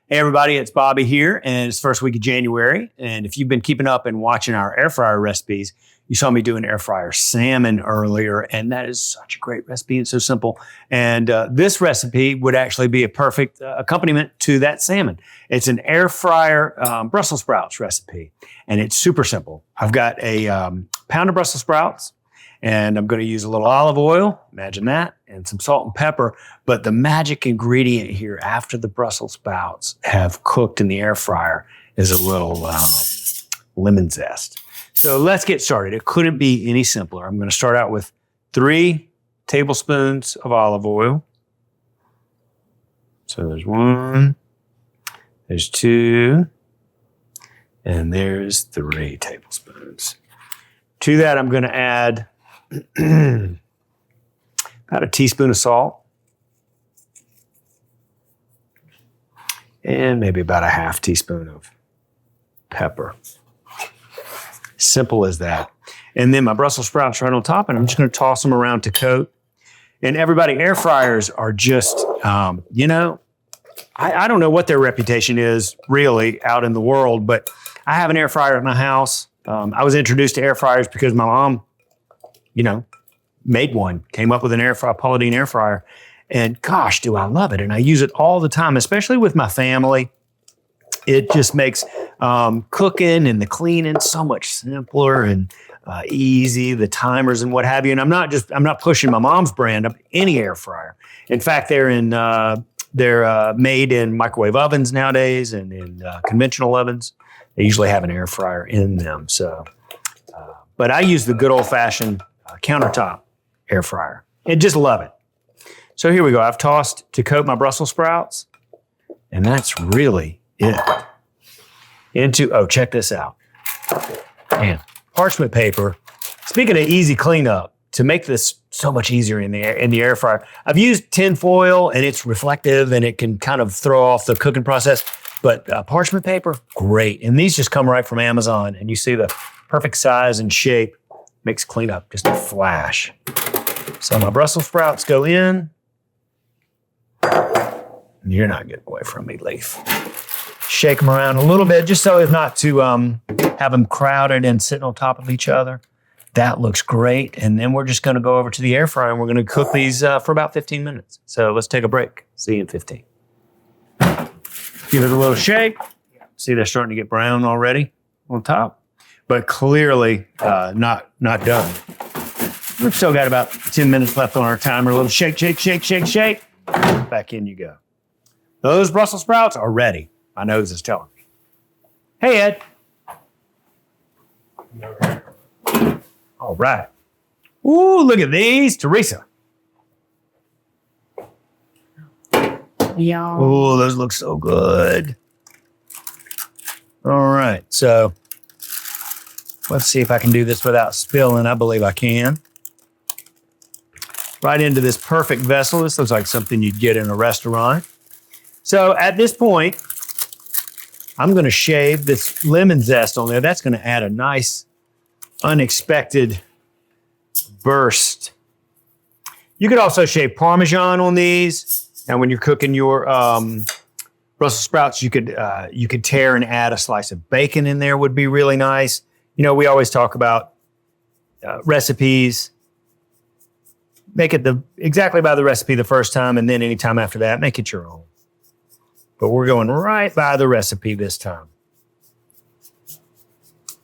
Hey everybody, it's Bobby here, and it's the first week of January. And if you've been keeping up and watching our air fryer recipes, you saw me do an air fryer salmon earlier, and that is such a great recipe and so simple. And this recipe would actually be a perfect accompaniment to that salmon. It's an air fryer Brussels sprouts recipe, and it's super simple. I've got a pound of Brussels sprouts, and I'm going to use a little olive oil, imagine that, and some salt and pepper. But the magic ingredient here after the Brussels sprouts have cooked in the air fryer is a little lemon zest. So let's get started. It couldn't be any simpler. I'm going to start out with 3 tablespoons of olive oil. So there's 1, there's 2, and there's 3 tablespoons. To that, I'm going to add about a teaspoon of salt and maybe about a half teaspoon of pepper. Simple as that. And then my Brussels sprouts right on top, and I'm just going to toss them around to coat. And everybody, air fryers are just, I don't know what their reputation is really out in the world, but I have an air fryer at my house. I was introduced to air fryers because my mom, made one, came up with an Paula Deen air fryer. And gosh, do I love it. And I use it all the time, especially with my family. It just makes cooking and the cleaning so much simpler and easy, the timers and what have you. And I'm not pushing my mom's brand up any air fryer. In fact, they're made in microwave ovens nowadays and in conventional ovens. They usually have an air fryer in them. So, but I use the good old fashioned countertop air fryer and just love it. So here we go. I've tossed to coat my Brussels sprouts, and that's really it. Check this out. Man, parchment paper. Speaking of easy cleanup, to make this so much easier in the air fryer, I've used tin foil, and it's reflective, and it can kind of throw off the cooking process. But parchment paper, great. And these just come right from Amazon, and you see the perfect size and shape. Makes cleanup just a flash. So my Brussels sprouts go in. You're not getting away from me, Leaf. Shake them around a little bit just so as not to have them crowded and sitting on top of each other. That looks great. And then we're just going to go over to the air fryer and we're going to cook these for about 15 minutes. So let's take a break. See you in 15. Give it a little shake. See, they're starting to get brown already on top, but clearly not done. We've still got about 10 minutes left on our timer. A little shake, shake, shake, shake, shake. Back in you go. Those Brussels sprouts are ready. My nose is telling me. Hey, Ed. All right. Ooh, look at these. Teresa. Yeah. Ooh, those look so good. All right. So let's see if I can do this without spilling. I believe I can. Right into this perfect vessel. This looks like something you'd get in a restaurant. So at this point, I'm going to shave this lemon zest on there. That's going to add a nice, unexpected burst. You could also shave Parmesan on these. And when you're cooking your Brussels sprouts, you could tear and add a slice of bacon in there would be really nice. We always talk about recipes. Make it exactly by the recipe the first time, and then any time after that, make it your own. But we're going right by the recipe this time.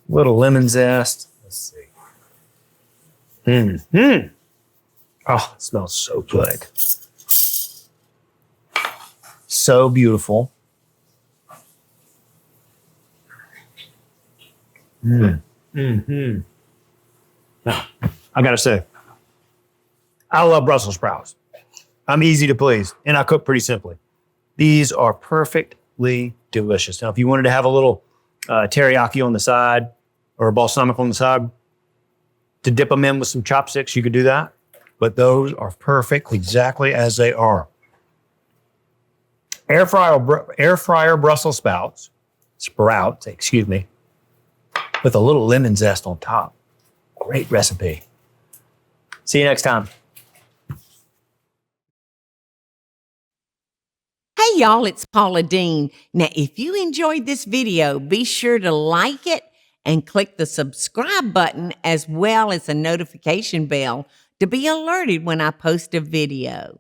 Little lemon zest. Let's see. Oh, it smells so good. So beautiful. Now, I gotta say, I love Brussels sprouts. I'm easy to please, and I cook pretty simply. These are perfectly delicious. Now, if you wanted to have a little teriyaki on the side or a balsamic on the side to dip them in with some chopsticks, you could do that. But those are perfect exactly as they are. Air fryer Brussels sprouts, with a little lemon zest on top. Great recipe. See you next time. Hey y'all, it's Paula Deen. Now, if you enjoyed this video, be sure to like it and click the subscribe button as well as the notification bell to be alerted when I post a video.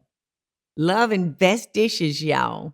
Love and best dishes, y'all.